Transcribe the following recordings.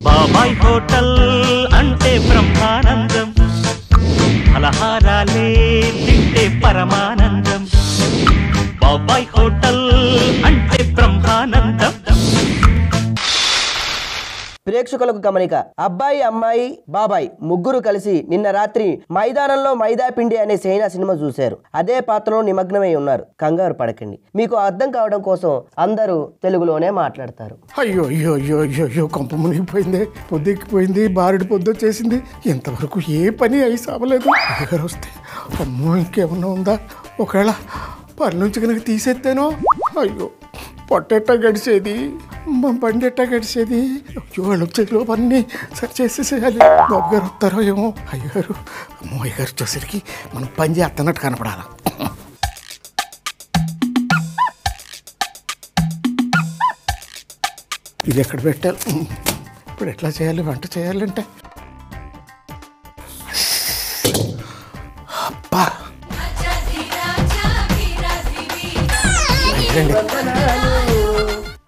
బాబాయ్ హోటల్ అంటే బ్రహ్మానందం, ఫలహారాలే తింటే పరమానందం. బాబాయ్ హోటల్ అంటే బ్రహ్మానందం. ప్రేక్షకులకు గమనిక, అబ్బాయి అమ్మాయి బాబాయ్ ముగ్గురు కలిసి నిన్న రాత్రి మైదానంలో మైదా పిండి అనే చైనా సినిమా చూశారు. అదే పాత్రలో నిమగ్నమై ఉన్నారు. కంగారు పడకండి, మీకు అర్థం కావడం కోసం అందరూ తెలుగులోనే మాట్లాడతారు. అయ్యో అయ్యో అయ్యో అయ్యో అయ్యో కొంప మునిగిపోయింది, పొద్దెక్కిపోయింది, బారుడి పొద్దు వచ్చేసింది. ఇంతవరకు ఏ పని అయి సావలేదు. అయ్యగారు వస్తే అమ్మో ఇంకేమన్నా ఉందా, ఒకవేళ పని నుంచి కనుక తీసేస్తేనో అయ్యో పొట్టెట్ట గడిచేది, బండెట్ట గడిచేది. అయ్యో వాళ్ళు వచ్చేలో పని సరి చేసేసేయాలి. బాబు గారు వస్తారో ఏమో. అయ్యగారు అమ్మో అయ్యగారు వచ్చేసరికి మనం పని చేస్తున్నట్టు కనపడాలి. ఇది ఎక్కడ పెట్టాలి, ఇప్పుడు ఎట్లా చేయాలి, వంట చేయాలంటే అబ్బా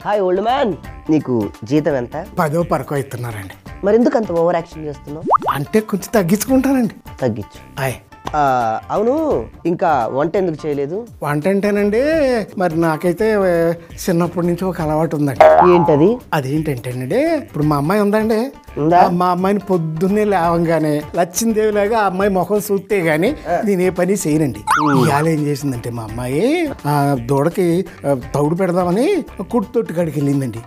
హాయ్ ఓల్డ్ మ్యాన్, నీకు జీతం ఎంత? 10వ పరకో ఇస్తున్నారండి. మరి ఎందుకు అంత ఓవర్ యాక్షన్ చేస్తున్నావు? అంటే కొంచెం తగ్గించుకుంటానండి. తగ్గించు. ఆయ్ అవును, ఇంకా వంట ఎందుకు చేయలేదు? వంట అంటేనండి మరి నాకైతే చిన్నప్పటి నుంచి ఒక అలవాటు ఉందండి. ఏంటది? అదేంటంటేనండి, ఇప్పుడు మా అమ్మాయి ఉందండి, ఉందా? మా అమ్మాయిని పొద్దున్నే లేవంగానే లచ్చిందేవిలాగా ఆ అమ్మాయి ముఖం చూస్తే గానీ నేను ఏ పని చేయనండి. ఇవాళ ఏం చేసిందంటే మా అమ్మాయి ఆ దూడకి తౌడు పెడదామని కుట్టు తొట్టు కాడికి వెళ్ళిందండి.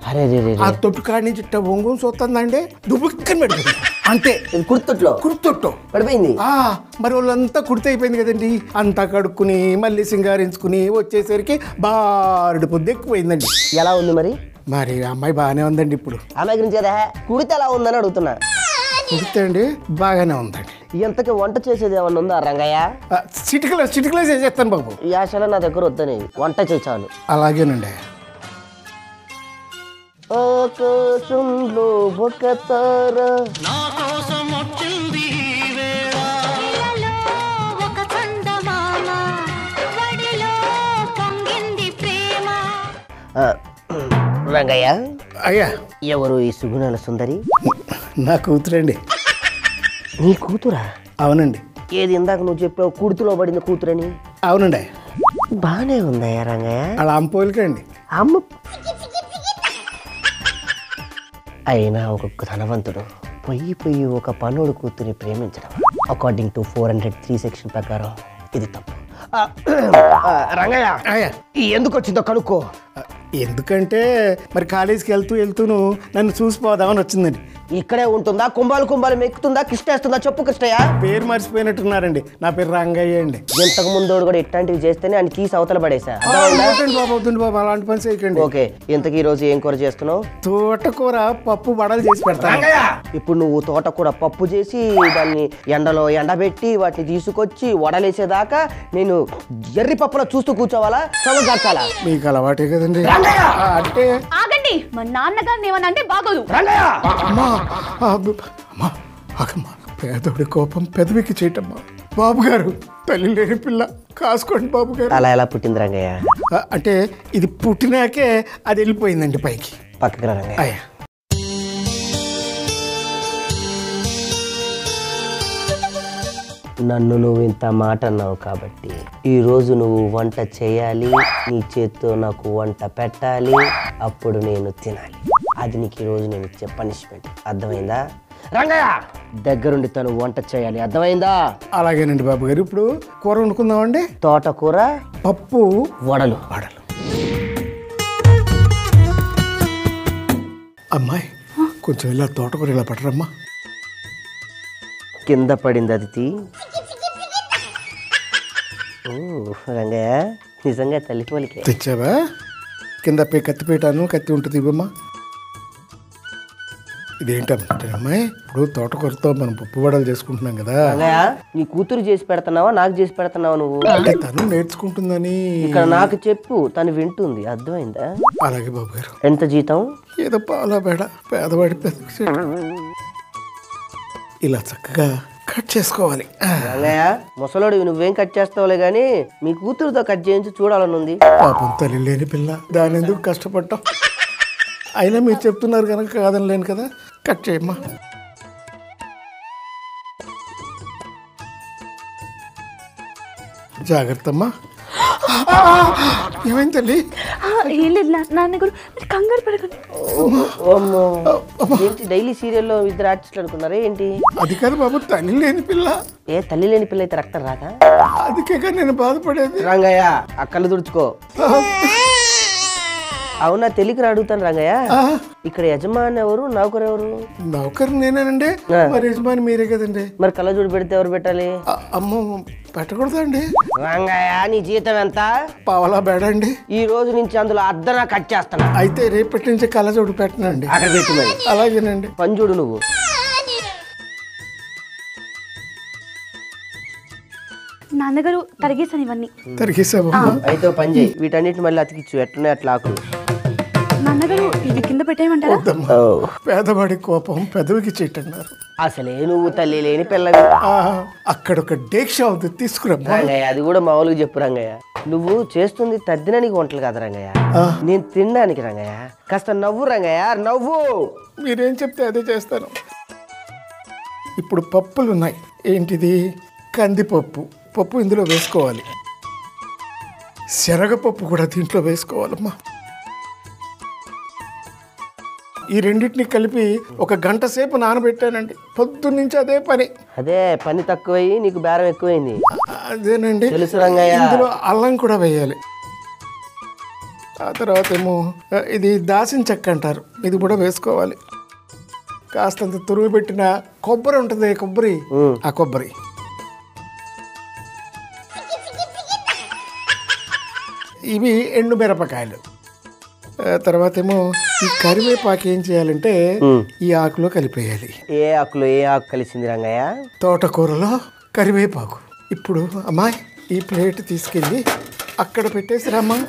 ఆ తొట్టు కాడి నుంచి ఒంగోలు చూస్తుందండి, దుబ్బుక్కని పెడుతుంది. అంటే కుర్తొట్టు పడిపోయింది. మరి వాళ్ళంతా కుర్తి అయిపోయింది కదండి. అంతా కడుక్కుని మళ్ళీ సింగారించుకుని వచ్చేసరికి బారుడు పొద్దు ఎక్కువైందండి. ఎలా ఉంది మరి? మరి అమ్మాయి బాగానే ఉందండి. ఇప్పుడు అమ్మాయి గురించి కదా కుడితే ఎలా ఉందని అడుగుతున్నా. కుడితే అండి బాగానే ఉందండి. ఎంతకి వంట చేసేది ఏమన్నా ఉందా రంగయ్య? చిటికలో చేసేస్తాను బాబు. ఈ ఆశలో నా దగ్గర వద్దని, వంట చేసాను. అలాగేనండి. ఆకాశంలో ఒక తార నా కోసం వచ్చింది రంగయ్య. అయ్యా, ఎవరు ఈ సుగుణాల సుందరి? నా కూతురండి. నీ కూతురా? అవునండి. ఏది ఇందాక నువ్వు చెప్పావు కుర్తిలో పడింది కూతురని? అవునండి. బానే ఉందయ్యా రంగయ్య. అలా అమ్మపోలికండి. అమ్మ అయినా ఒక ధనవంతుడు పొయ్యి ఒక పనుడు కూతురి ప్రేమించడం అకార్డింగ్ టు 403 సెక్షన్ ప్రకారం ఇది తప్పు. రంగయ్య, ఎందుకు వచ్చిందో కనుక్కో. ఎందుకంటే మరి కాలేజీకి వెళ్తూను నన్ను చూసిపోదామని వచ్చిందండి. ఇక్కడే ఉంటుందా? కుంభాలు మెక్కుతుందా? కృష్ణేస్తుందా? చెప్పు కృష్ణయ్య. పేరు మర్చిపోయినట్టున్నారండి. నా పేరు రంగయ్య అండి. ఇంతకు ముందు కూడా ఇట్లాంటివి చేస్తేనే ఆయన కీస్ అవతల పడేసా. బాబు అలాంటి పని చేయకండి. ఓకే, ఇంతకీ ఈ రోజు ఏం కూర చేస్తున్నావు? తోటకూర పప్పు వడలు చేసి పెడతాను. ఇప్పుడు నువ్వు తోటకూర పప్పు చేసి దాన్ని ఎండలో ఎండబెట్టి వాటిని తీసుకొచ్చి వడలేసేదాకా నేను ఎర్రి పప్పులో చూస్తూ కూర్చోవాలా? సమగార్చాలా? మీకు అలవాటే కదండి. అంటే ఆగండి, మా నాన్నగారిని ఏమన్నా అంటే బాగోదు. పేదోడి కోపం పెదవికి చేయటమ్మా. బాబు గారు, తల్లి లేని పిల్ల కాసుకోండి బాబు గారు. అలా ఎలా పుట్టింది రంగయ్య? అంటే ఇది పుట్టినాకే అది వెళ్ళిపోయిందండి పైకి. పక్కకి రా రంగయ్య. నన్ను నువ్వు ఇంత మాట అన్నావు కాబట్టి ఈరోజు నువ్వు వంట చేయాలి, నీ చేత్తో నాకు వంట పెట్టాలి, అప్పుడు నేను తినాలి. అది నీకు ఈరోజు నేను ఇచ్చే పనిష్మెంట్. అర్థమైందా రంగయ్య? దగ్గరుండి తను వంట చేయాలి, అర్థమైందా? అలాగేనండి బాబు గారు. ఇప్పుడు కూర వండుకుందామండి. తోటకూర పప్పు వడలు. అమ్మాయి కొంచెం ఇలా తోటకూర ఇలా పట్టరమ్మా. కింద పడింది అది. రంగయ్య నిజంగా తల్లి పోలికే. తెచ్చావా? కింద కత్తి పెట్టాను, కత్తి ఉంటుంది ఇవ్వమ్మా. ఇదేంటంటే అమ్మాయి, ఇప్పుడు తోటకూరతో మనం పప్పు వడలు చేసుకుంటున్నాం కదా. నీ కూతురు చేసి పెడుతున్నావా నాకు చేసి పెడుతున్నావా నువ్వు? అంటే తను నేర్చుకుంటుందని ఇక్కడ నాకు చెప్పు, తను వింటుంది. అర్థమైందా? అలాగే బాబు గారు. ఎంత జీతం? ఏదో పాలా బేడ పేదవాడి పెద్ద ఇలా చక్కగా కట్ చేసుకోవాలి. ముసలోడు నువ్వేం కట్ చేస్తావులే గాని మీ కూతురుతో కట్ చేయించి చూడాలనుంది. పాపం తల్లి లేని పిల్ల, దాని ఎందుకు కష్టపడ్డాం? అయినా మీరు చెప్తున్నారు కనుక కాదని లేను కదా. కట్ చేయమ్మా. జాగ్రత్త అమ్మా. ఏమైంది తల్లి? ఏం లేదు నాన్నగారు, మీరు కంగారు పడకండి. ఏంటి డైలీ సీరియల్లో ఇద్దరు ఆర్టిస్టులు అనుకున్నారా ఏంటి? అది కాదు బాబు, తల్లి లేని పిల్ల. ఏ తల్లి లేని పిల్ల అయితే రక్తం రాదా? అందుకే నేను బాధపడేది. రంగయ్య ఆ కళ్ళు తుడుచుకో. అవునా, తెలియక అడుగుతాను రంగయ్య, ఇక్కడ యజమాని ఎవరు, నౌకరు ఎవరు? నౌకరు నేనేనండి, మరి యజమాని మీరే కదండి. మరి కళ్ళజోడు పెడితే ఎవరు పెట్టాలి? అమ్మో, పెట్టకూడదా అండి? రంగయ్య నీ జీతం ఎంత? పావలా బేడండి. ఈ రోజు నుంచి అందులో అర్ధనా కట్ చేస్తాను. అయితే రేపటి నుంచి కళ్ళజోడు పెట్టనండి. అక్కడ పెట్టి మరి. అలాగేనండి. పంజుడు నువ్వు. నాన్నగారు తరిగేసాను ఇవన్నీ. తరిగేసావు? అయితే పని చేయి, వీటన్నిటిని మళ్ళీ అతికిచ్చు, ఎట్లనే అట్లా ఆకులు. నాన్నగారు ఇది కింద పెట్టేయమంటారా? పేదవాడి కోపం పెదవికి చెట్టన్నారు. అసలే నువ్వు తల్లి లేని పిల్లవి. అక్కడ ఒక డేక్ష ఉంది, తీసుకురమ్మా. రంగయ్య అది కూడా మామూలుగా చెప్పు రంగయ్య. నువ్వు చేస్తుంది తద్దినానికి వంటలు కాదు రంగయ్య, నేను తినడానికి రంగయ్య. కాస్త నవ్వు రంగయ్య, నవ్వు. మీరేం చెప్తే అదే చేస్తాను. ఇప్పుడు పప్పులు ఉన్నాయి. ఏంటిది? కందిపప్పు. పప్పు ఇందులో వేసుకోవాలి. శనగపప్పు కూడా దీంట్లో వేసుకోవాలమ్మా. ఈ రెండింటిని కలిపి ఒక గంట సేపు నానబెట్టానండి. పొద్దున్నుంచి అదే పని. అదే పని తక్కువయ్యి నీకు బేరం ఎక్కువైంది. అదేనండి. తెలుసు రంగయ్య. ఇందులో అల్లం కూడా వేయాలి. ఆ తర్వాత ఏమో ఇది దాసిన చెక్క అంటారు, ఇది కూడా వేసుకోవాలి. కాస్తంత తురుగు పెట్టిన కొబ్బరి ఉంటుంది, కొబ్బరి, ఆ కొబ్బరి. ఇవి ఎండు మిరపకాయలు. తర్వాత ఏమో ఈ కరివేపాకు ఏం చేయాలంటే ఈ ఆకులో కలిపేయాలి. ఏ ఆకులో ఏ ఆకు కలిసింది రంగయ్య? తోటకూరలో కరివేపాకు. ఇప్పుడు అమ్మాయి ఈ ప్లేట్ తీసుకెళ్ళి అక్కడ పెట్టేసిరమ్మా.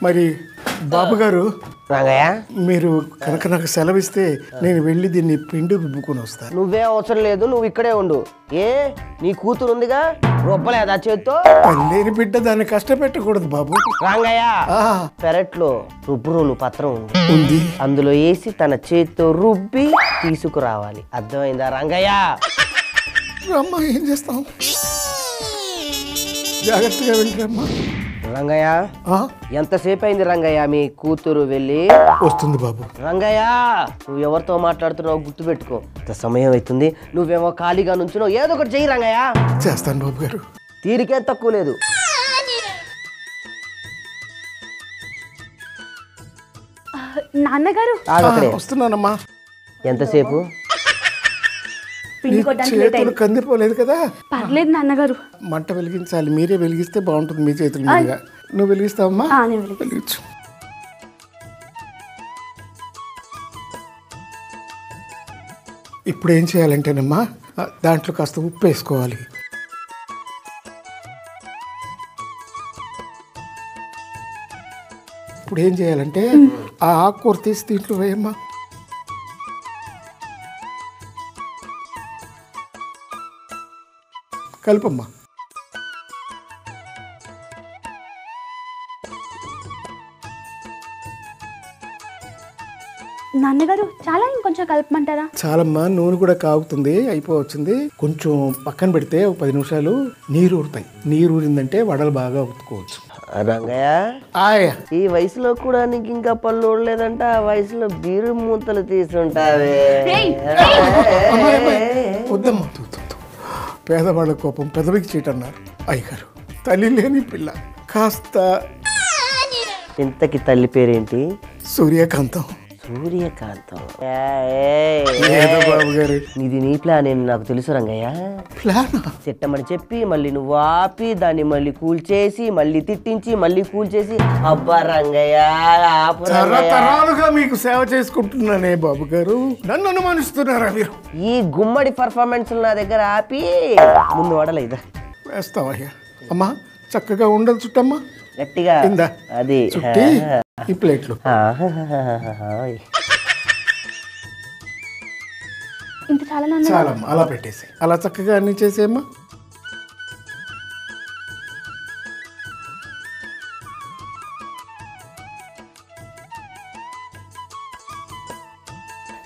మరి బాబు గారు, రంగయ్య మీరు కనుక నాకు సెలవిస్తే నేను వెళ్ళి దీన్ని పిండి రుబ్బుకొని వస్తాను. నువ్వే అవసరం లేదు, నువ్వు ఇక్కడే ఉండు. ఏ నీ కూతురు ఉందిగా, రొబ్బలేదా చేత్తో? లేని బిడ్డ దాన్ని కష్టపెట్టకూడదు బాబు. రంగయ్య పెరట్లో రుబ్బురోలు పత్రం ఉంది, అందులో వేసి తన చేత్తో రుబ్బి తీసుకురావాలి. అర్థమైందా రంగయ్య? అమ్మా ఏం చేస్తాం, జాగ్రత్తగా వెళ్ళరమ్మా. రంగయ్య ఎంతసేపు అయింది రంగయ్య మీ కూతురు వెళ్ళి? వస్తుంది బాబు. రంగయ్య నువ్వు ఎవరితో మాట్లాడుతున్నావు గుర్తు పెట్టుకో, ఇంత సమయం అవుతుంది. నువ్వేమో ఖాళీగా నుంచున్నావు, ఏదో ఒకటి చెయ్యి రంగయ్య. చేస్తాను బాబు గారు, తీరికే తక్కువ లేదు. నాన్నగారు వస్తున్నానమ్మా. ఎంతసేపు? చేతులు కందిపోలేదు కదా? పర్లేదు నాన్నగారు. మంట వెలిగించాలి, మీరే వెలిగిస్తే బాగుంటుంది మీ చేతుల మీదుగా. నువ్వు వెలిగిస్తావమ్మా? వెలిగించు. ఇప్పుడు ఏం చేయాలంటేనమ్మా, దాంట్లో కాస్త ఉప్పు వేసుకోవాలి. ఇప్పుడు ఏం చేయాలంటే ఆ ఆకుకూర తీసి దీంట్లో వేయమ్మా. కలుపమ్మా. నాన్నగారు చాలా ఇంకొంచెం కలపమంటారా? చాలమ్మా, నూనె కూడా కాగుతుంది, అయిపోవచ్చింది. కొంచెం పక్కన పెడితే ఒక 10 నిమిషాలు నీరు ఊరుతాయి. నీరు ఊరిందంటే వడలు బాగా ఉతుకోవచ్చు. రంగయ్య ఈ వయసులో కూడా నీకు ఇంకా పళ్ళు ఊడలేదంట. ఆ వయసులో బీరు మూతలు తీసుంటావే. వద్దమ్మా, పేదవాళ్ళ కోపం పెదవికి చీటన్నారు అయ్యగారు. తల్లి లేని పిల్ల. కాస్త ఇంతకి తల్లి పేరేంటి? సూర్యకాంతం. సూర్యకాంతం. బాబు గారు ఇది నీ ప్లాన్ ఏమి నాకు తెలుసు రంగయ్య. ప్లాన్ తిట్టమని చెప్పి మళ్ళీ నువ్వు ఆపి దాన్ని మళ్ళీ కూల్చేసి మళ్ళీ తిట్టించి మళ్ళీ కూల్చేసి, అబ్బా రంగయ్య తరతరాలుగా మీకు సేవ చేసుకుంటున్నానే బాబు గారు, నన్ను అనుమానిస్తున్నారా మీరు? ఈ గుమ్మడి పర్ఫార్మెన్స్ నా దగ్గర ఆపి ముందు వడలేదా? వేస్తావయ్యా. అమ్మా చక్కగా ఉండదు చుట్టమ్మా, గట్టిగా అది చుట్టి ఈ ప్లేట్లు. ఇంత చాలా చాలమ్మా, అలా పెట్టేసి అలా చక్కగా అన్ని చేసేమ్మా.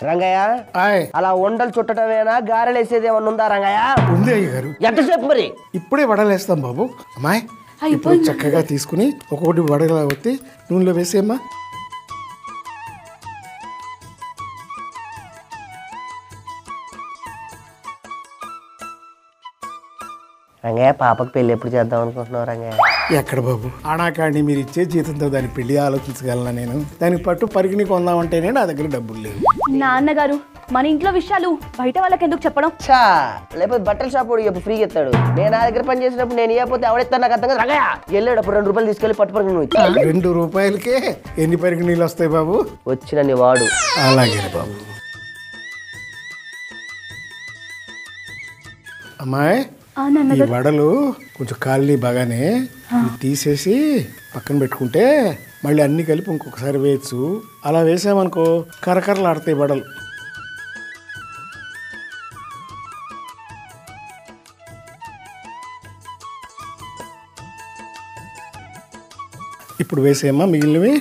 రంగయ్య ఆయ్ అలా ఉండలు చుట్టటమేనా గారెలు వేసేది ఏమన్నా ఉందా రంగయ్య? ఉంది అయ్యగారు. ఎంతసేపు మరి? ఇప్పుడే వడలేస్తాం బాబు. అమ్మాయి ఇప్పుడు చక్కగా తీసుకుని ఒక్కొక్కటి వడలా ఒత్తి నూనెలో వేసేమ్మా. రంగయ్య పాపకు పెళ్లి ఎప్పుడు చేద్దాం అనుకుంటున్నావు రంగయ్య? ఎక్కడ బాబు, ఆనాకాడిని మీరు ఇచ్చే జీతంతో దాని పెళ్లి ఆలోచించగలనా నేను? దానికి పట్టు పరిగిని కొందామంటేనే నా దగ్గర డబ్బులు లేవు. నాన్నగారు మన ఇంట్లో విషయాలు బయట వాళ్ళకి ఎందుకు చెప్పడం? చా లేకపోతే బట్టల షాప్ వాడు ఎప్పుడు ఫ్రీగా ఇస్తాడు. నేను నా దగ్గర పని చేసినప్పుడు నేను ఇవ్వకపోతే ఎవడెత్తాను నాకు అర్థం కదా. రంగయ్య వెళ్ళేటప్పుడు 2 రూపాయలు తీసుకెళ్ళి పట్టు పరిగిని నువ్వు ఇచ్చి. 2 రూపాయలకే ఎన్ని పరిగిణీలు వస్తాయి బాబు? వచ్చిన నీ వాడు. అలాగే బాబు. అమ్మాయి ఈ నాన్నగారు వడలు కొంచెం కాళ్ళని బాగానే ఇవి తీసేసి పక్కన పెట్టుకుంటే మళ్ళీ అన్ని కలిపి ఇంకొకసారి వేయచ్చు. అలా వేసామనుకో కరకరలు ఆడతాయి వడలు. ఇప్పుడు వేసేయమ్మా మిగిలినవి.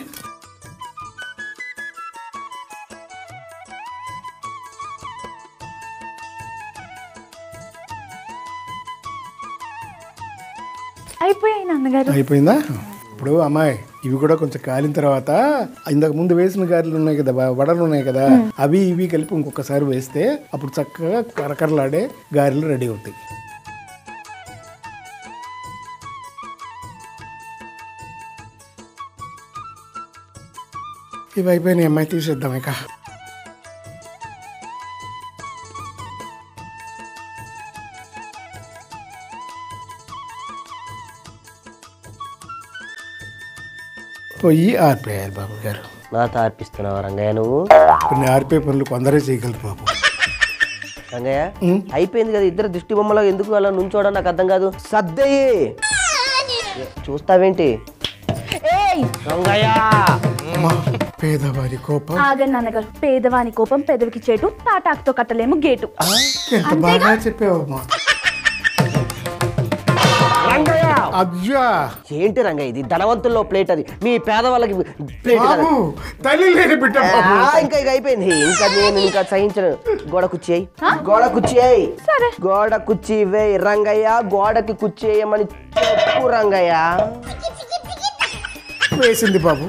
అయిపోయాయి నాన్నగారు. అయిపోయిందా? ఇప్పుడు అమ్మాయి ఇవి కూడా కొంచెం కాలిన తర్వాత ఇంతకు ముందు వేసిన గారెలు ఉన్నాయి కదా, వడలు ఉన్నాయి కదా, అవి ఇవి కలిపి ఇంకొకసారి వేస్తే అప్పుడు చక్కగా కరకరలాడే గారెలు రెడీ అవుతాయి. ఇవి అయిపోయినాయి అమ్మాయి, తీసేద్దాం ఇక. పొయ్యి ఆరిపోయారు బాబు గారు. నాతో అర్పిస్తున్నావు రంగయ్య నువ్వు? కొన్ని ఆరిపోయే పనులు కొందరే చేయగలరు బాబు. రంగయ్య అయిపోయింది కదా, ఇద్దరు దిష్టి బొమ్మలో ఎందుకు అలా నుంచోవడం నాకు అర్థం కాదు. సద్దయ్యి చూస్తావేంటి రంగయ్య? పేదవారి కోపం. ఆగండి నాన్నగారు, పేదవాని కోపం పెదవికి చేటు, తాటాకుతో కట్టలేము గేటు. ఎంత బాగా చెప్పావమ్మా. రంగయ్య అజ్జా ఏంటి రంగయ్య ఇది? ధనవంతుల్లో ప్లేట్ అది, మీ పేదవాళ్ళకి ప్లేట్ కాదు. బాబు తల్లి లేని బిడ్డ బాబు. ఇంకా ఇక అయిపోయింది. ఇంకా నేను ఇంకా సహించను. గోడ కుర్చీ గోడ కుర్చీ గోడ కుర్చీ వేయి రంగయ్య. గోడకి కుర్చీ వేయమని చెప్పు రంగయ్య. వేసింది బాబు,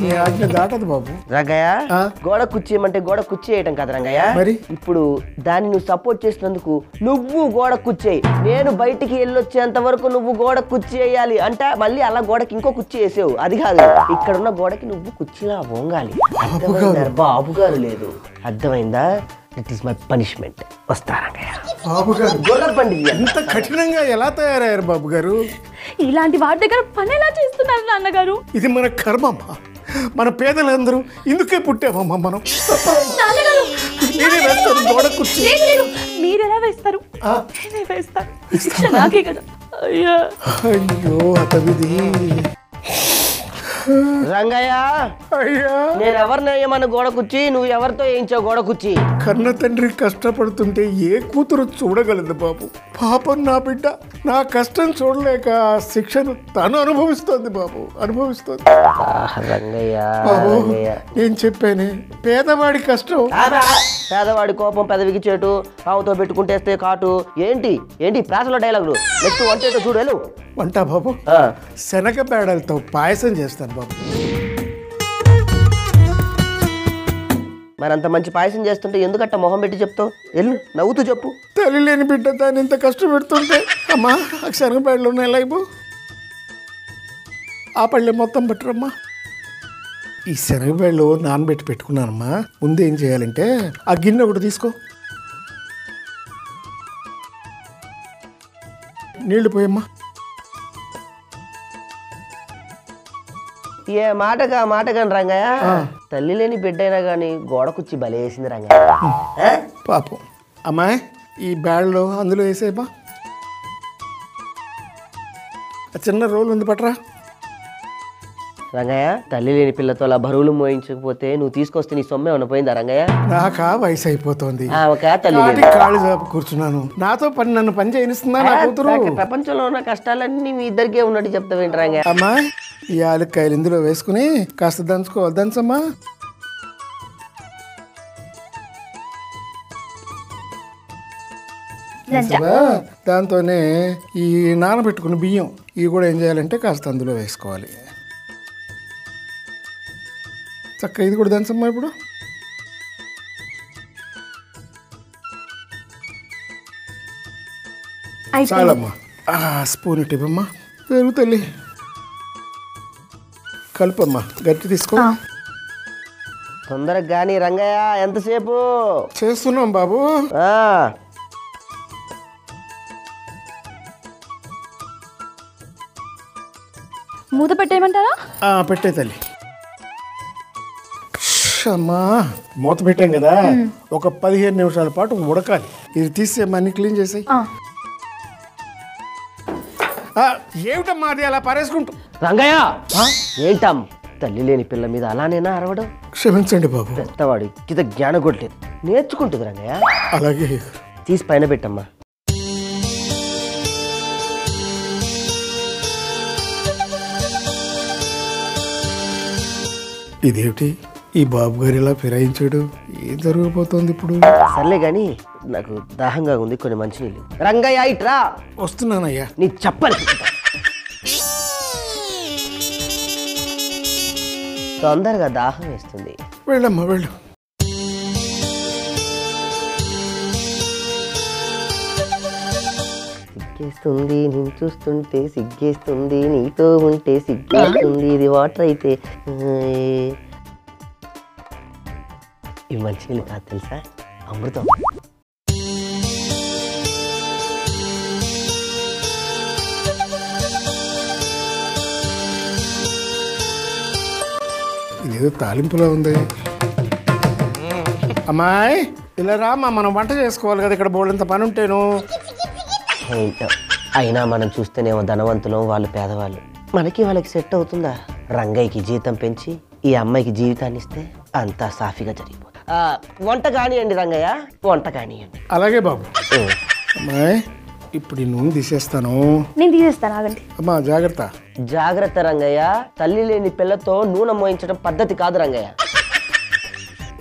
నీ ఆజ్ఞ దాటదు బాబు. రంగయ్య ఆ? గోడ కుర్చీ అంటే గోడ కుర్చీ వేయటం కదా రంగయ్య. మరి? ఇప్పుడు దాన్ని నువ్వు సపోర్ట్ చేసినందుకు నువ్వు గోడ కుర్చీ, నేను బయటికి వెళ్ళొచ్చేంత వరకు నువ్వు గోడ కుర్చీ వేయాలి. అంటే మళ్ళీ అలా గోడకి ఇంకో కుర్చీ వేసావు, అది కాదు, ఇక్కడ ఉన్న గోడకి నువ్వు కుర్చీలా వంగాలి. బాబు గారు లేదు, అర్థమైందా? It is my punishment. వస్తా రంగయ్య. బాబు గారు గుర్రం బండి ఎంత కఠినంగా ఎలా తయారయ్యారు బాబు గారు? ఇలాంటి వాడి దగ్గర పని ఎలా చేస్తున్నారు నాన్నగారు? ఇది మన కర్మమ్మా. మన పేదలందరూ ఇందుకే పుట్టామమ్మా మనం. నాన్నగారు నేనే వేస్తాను గోడ కుర్చీ. లేదు, లేదు, మీరెలా వేస్తారు? నేనే వేస్తాను. శిక్ష నాకే కదా. అయ్యా అయ్యో అతవిది. రంగయ్య అయ్యా నేను ఎవరిని వేయమని గోడ కుర్చీ, నువ్వు ఎవరితో వేయించావు గోడ కుర్చీ? కన్న తండ్రి కష్టపడుతుంటే ఏ కూతురు చూడగలదు బాబు? పాపం నా బిడ్డ నా కష్టం చూడలేక ఆ శిక్షను తను అనుభవిస్తోంది బాబు, అనుభవిస్తోంది. రంగయ్య బాబు రంగయ్య నేను చెప్పానే పేదవాడి కష్టం. పేదవాడి కోపం పెదవికి చేటు, పావుతో పెట్టుకుంటేస్తే కాటు. ఏంటి ఏంటి ప్రాసలో డైలాగులు? నెక్స్ట్ వంట ఏంటో చూడు వెళ్ళు. వంట బాబు శనగ బేడలతో పాయసం చేస్తాను బాబు. మరి అంత మంచి పాయసం చేస్తుంటే ఎందుకట్ట మొహం పెట్టి చెప్తావు? వెళ్ళు నవ్వుతూ చెప్పు. తల్లి లేని బిడ్డ దాన్ని ఇంత కష్టపెడుతుంటే అమ్మా ఆ శనగ బేడలు ఉన్నాయి లైబు, ఆ పళ్ళె మొత్తం పట్టరమ్మా. ఈ శనగ బేడలు నానబెట్టి పెట్టుకున్నానమ్మా. ముందు ఏం చేయాలంటే ఆ గిన్నె ఒకటి తీసుకో, నీళ్లు పోయమ్మా. ఏ మాటగా మాట కాని రంగయ్య, తల్లి లేని బిడ్డ అయినా కానీ గోడ కుర్చీ బలేసింది రంగయ్య. పాపం అమ్మాయి ఈ బ్యాడ్లో అందులో వేసేపా. చిన్న రోల్ ఉంది పట్రా. రంగయ్య తల్లి లేని పిల్లతో అలా బరువులు మోయించకపోతే నువ్వు తీసుకొస్తే నీ సొమ్మే ఉన్న పోయిందా రంగయ్య? నాకా వయసు అయిపోతుంది, ఒక తల్లి కాళ్ళు చాపు కూర్చున్నాను. నాతో పని నన్ను పని చేయనిస్తుందా నా కూతురు? ప్రపంచంలో ఉన్న కష్టాలన్నీ మీ ఇద్దరికే ఉన్నట్టు చెప్తావేంటి రంగయ్య? అమ్మా ఈ యాలక్కాయలు ఇందులో వేసుకుని కాస్త దంచుకో. దంచమ్మా. వేసావా? దాంతోనే ఈ నానబెట్టుకున్న బియ్యం ఇవి కూడా ఏం చేయాలంటే కాస్త అందులో వేసుకోవాలి. చక్కగా ఇది కూడా దంచమ్మా ఇప్పుడు. చాలమ్మా. స్పూన్ ఇవ్వమ్మా. పెరుగు తల్లి కలుపమ్మా. గట్టి తీసుకో. తొందరగా కానీ రంగయ్య, ఎంతసేపు చేస్తున్నాం బాబు. మూత పెట్టేయమంటారా? పెట్టే తల్లి. అమ్మా మూత పెట్టాం కదా, ఒక 15 నిమిషాల పాటు ఉడకాలి. ఇది తీసేయమ్మా, క్లీన్ చేసాయి. ఏమిటమ్మా అది అలా పారేసుకుంటూ? రంగయ్య ఏంటం తల్లి లేని పిల్ల మీద అలానేనా అరవడం? క్షమించండి బాబు. పెద్దవాడు కింద జ్ఞానం కొట్టలేదు, నేర్చుకుంటుంది రంగయ్య. అలాగే తీసి పైన పెట్టమ్మా. ఇదేమిటి ఈ బాబు గారు ఇలా ఫిరాయించాడు? ఏం జరగబోతోంది ఇప్పుడు? సర్లే గాని నాకు దాహంగా ఉంది, కొన్ని మంచినీళ్ళు. రంగయ్య ఇట్రా. వస్తున్నానయ్యా. నీ చెప్పాలి. తొందరగా దాహం వేస్తుంది. వెళ్ళమ్మా వెళ్ళు. సిగ్గేస్తుంది నేను చూస్తుంటే, సిగ్గేస్తుంది నీతో ఉంటే, సిగ్గేస్తుంది ఇది వాటర్ అయితే. ఇవి మంచినీళ్ళు కాదు తెలుసా, అమృతం. ఇదేదో తాలింపులో ఉంది. అమ్మాయి ఇలా రామ్మా, మనం వంట చేసుకోవాలి కదా, ఇక్కడ బోల్డంత పని ఉంటేను. అయినా మనం చూస్తేనేమో ధనవంతులం, వాళ్ళు పేదవాళ్ళు. మనకి వాళ్ళకి సెట్ అవుతుందా? రంగయ్యకి జీతం పెంచి ఈ అమ్మాయికి జీవితాన్ని ఇస్తే అంతా సాఫీగా జరిగిపోతుంది. వంట కానియండి రంగయ్య, వంట కానియండి. అలాగే బాబు. అమ్మాయి ఇప్పుడు ఈ నూనె తీసేస్తాను. నేను తీసేస్తాను, ఆగండి. అమ్మా జాగ్రత్త. జాగ్రత్త రంగయ్య, తల్లి లేని పిల్లతో నూనె మోయించడం పద్ధతి కాదు రంగయ్య.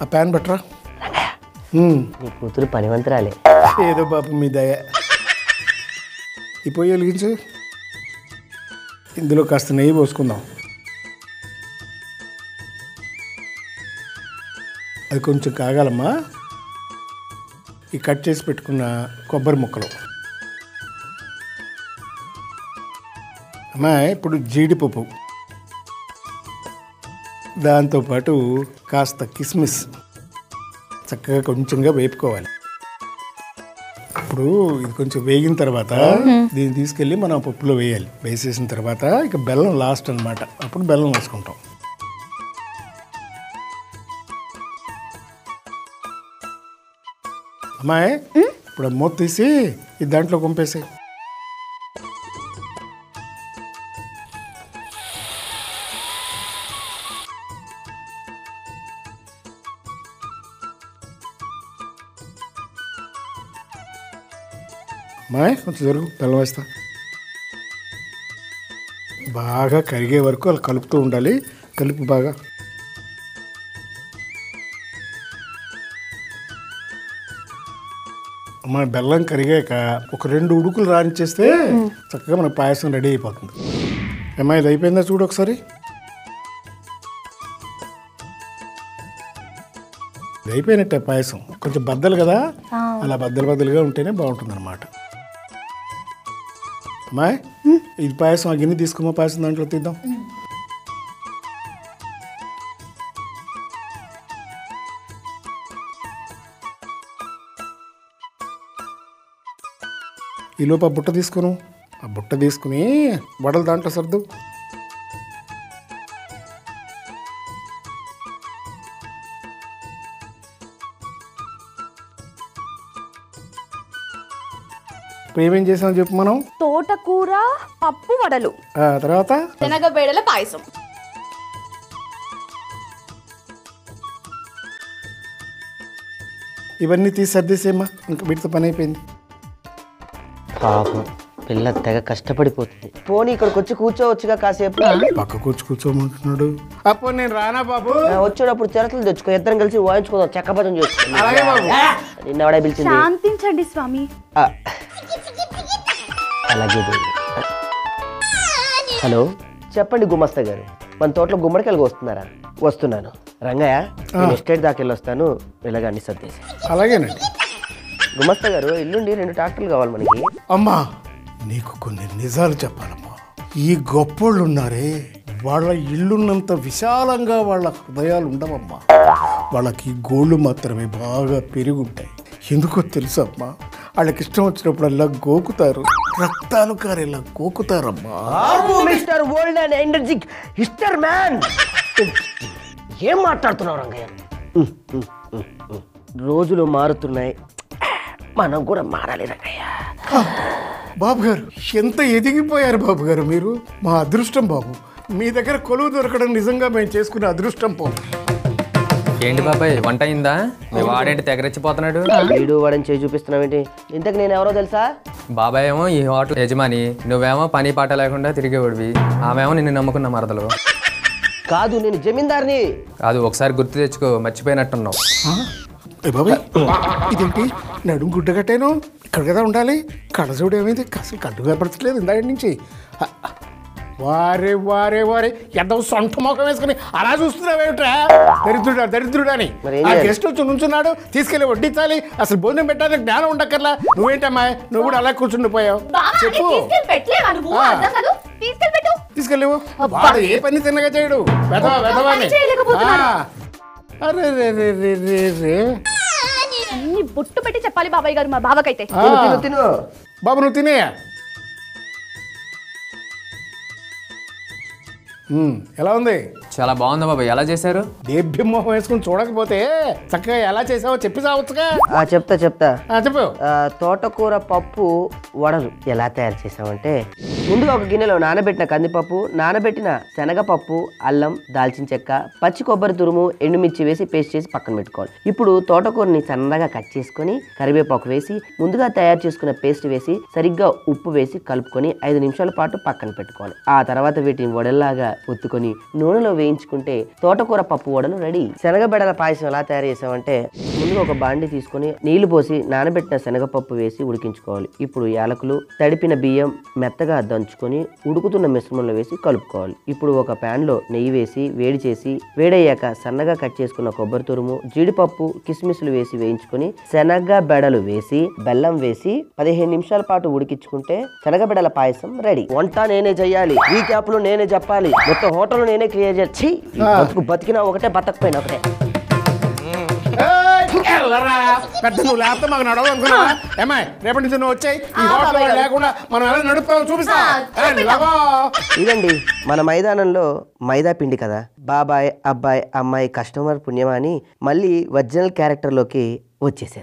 ఆ ప్యాన్ బట్టరా. నీ కూతురు పనివంతరాలే. ఏదో బాబు మీ దయ. ఈ పొయ్యి వెలిగించు. ఇందులో కాస్త నెయ్యి పోసుకుందాం. అది కొంచెం కాగాలమ్మా. ఈ కట్ చేసి పెట్టుకున్న కొబ్బరి ముక్కలు. అమ్మా ఇప్పుడు జీడిపప్పు, దాంతోపాటు కాస్త కిస్మిస్ చక్కగా కొంచెంగా వేపుకోవాలి. ఇప్పుడు ఇది కొంచెం వేగిన తర్వాత దీన్ని తీసుకెళ్ళి మనం పప్పులో వేయాలి. వేసేసిన తర్వాత ఇక బెల్లం లాస్ట్ అన్నమాట. అప్పుడు బెల్లం వేసుకుంటాం. అమ్మాయి ఇప్పుడు మూత తీసి ఇది దాంట్లో పంపేసాయి. అమ్మాయి కొంచెం జరుగు, బెల్లం వేస్తా. బాగా కరిగే వరకు అలా కలుపుతూ ఉండాలి. కలుపు బాగా. అమ్మ బెల్లం కరిగాక ఒక 2 ఉడుకులు రానిచ్చేస్తే చక్కగా మన పాయసం రెడీ అయిపోతుంది. అమ్మాయి ఇది అయిపోయిందా చూడు ఒకసారి. ఇది అయిపోయినట్టే పాయసం. కొంచెం బద్దలు కదా, అలా బద్దలుగా ఉంటేనే బాగుంటుంది అనమాట. అమ్మాయి ఇది పాయసం, ఆ గిన్నె తీసుకోమా, పాయసం దాంట్లో తీద్దాం. ఈలోపు ఆ బుట్ట తీసుకుని వడలు దాంట్లో సర్దు. ఇప్పుడు ఏమేం చేసామని చెప్పు మనం. తోటకూర పప్పు వడలు, తర్వాత శనగబేడల పాయసం. ఇవన్నీ తీసి సర్దేసేమ్మా, ఇంకా వీటితో పని అయిపోయింది. పాపం పిల్ల తెగ కష్టపడిపోతుంది. పోనీ ఇక్కడికి వచ్చి కూర్చోవచ్చుగా కాసేపు. పక్క కూర్చోమంటున్నాడు. అప్పుడు నేను రానా బాబు? వచ్చేటప్పుడు చిరతలు తెచ్చుకో, ఇద్దరం కలిసి వాయించుకుందాం, చెక్కపదం చేసుకో. నిన్న పిలిచింది. శాంతించండి స్వామి. అలాగే దేవి. హలో, చెప్పండి గుమస్తా గారు, మన తోటలో గుమ్మడికాయలు వస్తున్నారా? వస్తున్నాను. రంగయ్య, నేను ఎస్టేట్ దాకా వెళ్ళొస్తాను, ఇలాగ అన్ని సర్దేసి. అలాగేనండి. గుమస్తా గారు, ఎల్లుండి 2 ట్రాక్టర్లు కావాలి మనకి. అమ్మా, నీకు కొన్ని నిజాలు చెప్పాలమ్మా. ఈ గొప్పోళ్ళు ఉన్నారే, వాళ్ళ ఇల్లున్నంత విశాలంగా వాళ్ళ హృదయాలు ఉండవమ్మా. వాళ్ళకి గోళ్ళు మాత్రమే బాగా పెరుగుంటాయి. ఎందుకో తెలుసమ్మా, వాళ్ళకి ఇష్టం వచ్చినప్పుడల్లా గోకుతారు, రక్తాలు కారేలా గోకుతారమ్మా. మిస్టర్ ఓల్డ్ అండ్ ఎనర్జిక్ హిస్టర్ మ్యాన్, ఏం మాట్లాడుతున్నావు రంగయ్య? రోజులు మారుతున్నాయి, మనం కూడా మారాలి రంగయ్య. బాబు గారు, ఎంత ఎదిగిపోయారు బాబు గారు మీరు. మా అదృష్టం బాబు, మీ దగ్గర కొలువు దొరకడం నిజంగా మేము చేసుకునే అదృష్టం బాబు. ఏంటి బాబాయ్, వంట అయిందా? మీ వాడేంటి తెగరెచ్చిపోతున్నాడు? వీడు వాడని చేయి చూపిస్తున్నావేంటి? ఇంతకు నేను ఎవరో తెలుసా? బాబాయ్ ఏమో ఈ హోటల్ యజమాని, నువ్వేమో పని పాట లేకుండా తిరిగేవాడివి, ఆమెమో నిన్ను నమ్ముకున్న మరదలు. కాదు, నేను జమీందార్ని. కాదు, ఒకసారి గుర్తు తెచ్చుకో, మర్చిపోయినట్టున్నావు. బాబాయ్, ఇదేంటి నడుము గుడ్డ కట్టాను? ఇక్కడ కదా ఉండాలి. కళ్ళజోడు ఏమైంది? అసలు కళ్ళు కనపడట్లేదు ఇందాక నుంచి. వారే వారే వారే ఎంత సొంత ముఖం వేసుకుని అలా చూస్తున్నావేమిట్రా? దరిద్రుడా దరిద్రుడా అని. ఆ గెస్ట్ వచ్చి నుంచున్నాడు, తీసుకెళ్ళి వడ్డించాలి. అసలు భోజనం పెట్టడానికి జ్ఞానం ఉండక్కర్లా. నువ్వేంటమ్మా, నువ్వు కూడా అలా కూర్చుండిపోయావు. చెప్పు. తీసుకెళ్ళేవు. వాడు ఏ పని తిన్నగా చేయడు, వెధవా వెధవాని. అరే రే రే రే రే రే, బొట్టు పెట్టి చెప్పాలి బాబాయ్ గారు మా బావకైతే. తిను. బాబు నువ్వు తినేయా. ఎలా ఉంది? చాలా బాగుందా బాబాయ్, ఎలా చేశారు? దేభ్యం మొహం వేసుకుని చూడకపోతే చక్కగా ఎలా చేసావో చెప్పి సావచ్చుగా. చెప్తా చెప్పు. తోటకూర పప్పు వడలు ఎలా తయారు చేసామంటే, ముందుగా ఒక గిన్నెలో నానబెట్టిన కందిపప్పు, నానబెట్టిన శనగపప్పు, అల్లం, దాల్చిన చెక్క, పచ్చి కొబ్బరి తురుము, ఎండుమిర్చి వేసి పేస్ట్ చేసి పక్కన పెట్టుకోవాలి. ఇప్పుడు తోటకూరని సన్నగా కట్ చేసుకొని కరివేపాకు వేసి ముందుగా తయారు చేసుకున్న పేస్ట్ వేసి సరిగ్గా ఉప్పు వేసి కలుపుకొని 5 నిమిషాల పాటు పక్కన పెట్టుకోవాలి. ఆ తర్వాత వీటిని వడల్లాగా ఒత్తుకొని నూనెలో వేయించుకుంటే తోటకూర పప్పు వడలు రెడీ. శనగబెడల పాయసం ఎలా తయారు చేసామంటే, ముందుగా ఒక బాండి తీసుకొని నీళ్లు పోసి నానబెట్టిన శనగపప్పు వేసి ఉడికించుకోవాలి. ఇప్పుడు యాలకులు, తడిపిన బియ్యం మెత్తగా దంచుకొని ఉడుకుతున్న మిశ్రమంలో వేసి కలుపుకోవాలి. ఇప్పుడు ఒక ప్యాన్ లో నెయ్యి వేసి వేడి చేసి వేడయ్యాక సన్నగా కట్ చేసుకున్న కొబ్బరి తురుము, జీడిపప్పు, కిస్మిస్లు వేసి వేయించుకొని శనగబెడలు వేసి బెల్లం వేసి 15 నిమిషాల పాటు ఉడికించుకుంటే శనగబెడల పాయసం రెడీ. వంట నేనే చెయ్యాలి, ఈ క్యాప్ లో నేనే చెప్పాలి, మొత్తం హోటల్ నేనే క్రియేట్ చేసి బతికినా ఒకటే, బతకపోయినా ఒకటే. పెద్ద నువ్వు లేకపోతే మాకు నడవదు అనుకున్నావా? ఏమాయ్, రేపటి నుంచి నువ్వు వచ్చాయి. ఈ హోటల్ లేకుండా మనం ఎలా నడుపుతామో చూపిస్తా. ఇదండి మన మైదానంలో మైదా పిండి కదా. బాబాయ్, అబ్బాయి, అమ్మాయి కస్టమర్ పుణ్యమా అని మళ్ళీ ఒరిజినల్ క్యారెక్టర్లోకి వచ్చేసారు.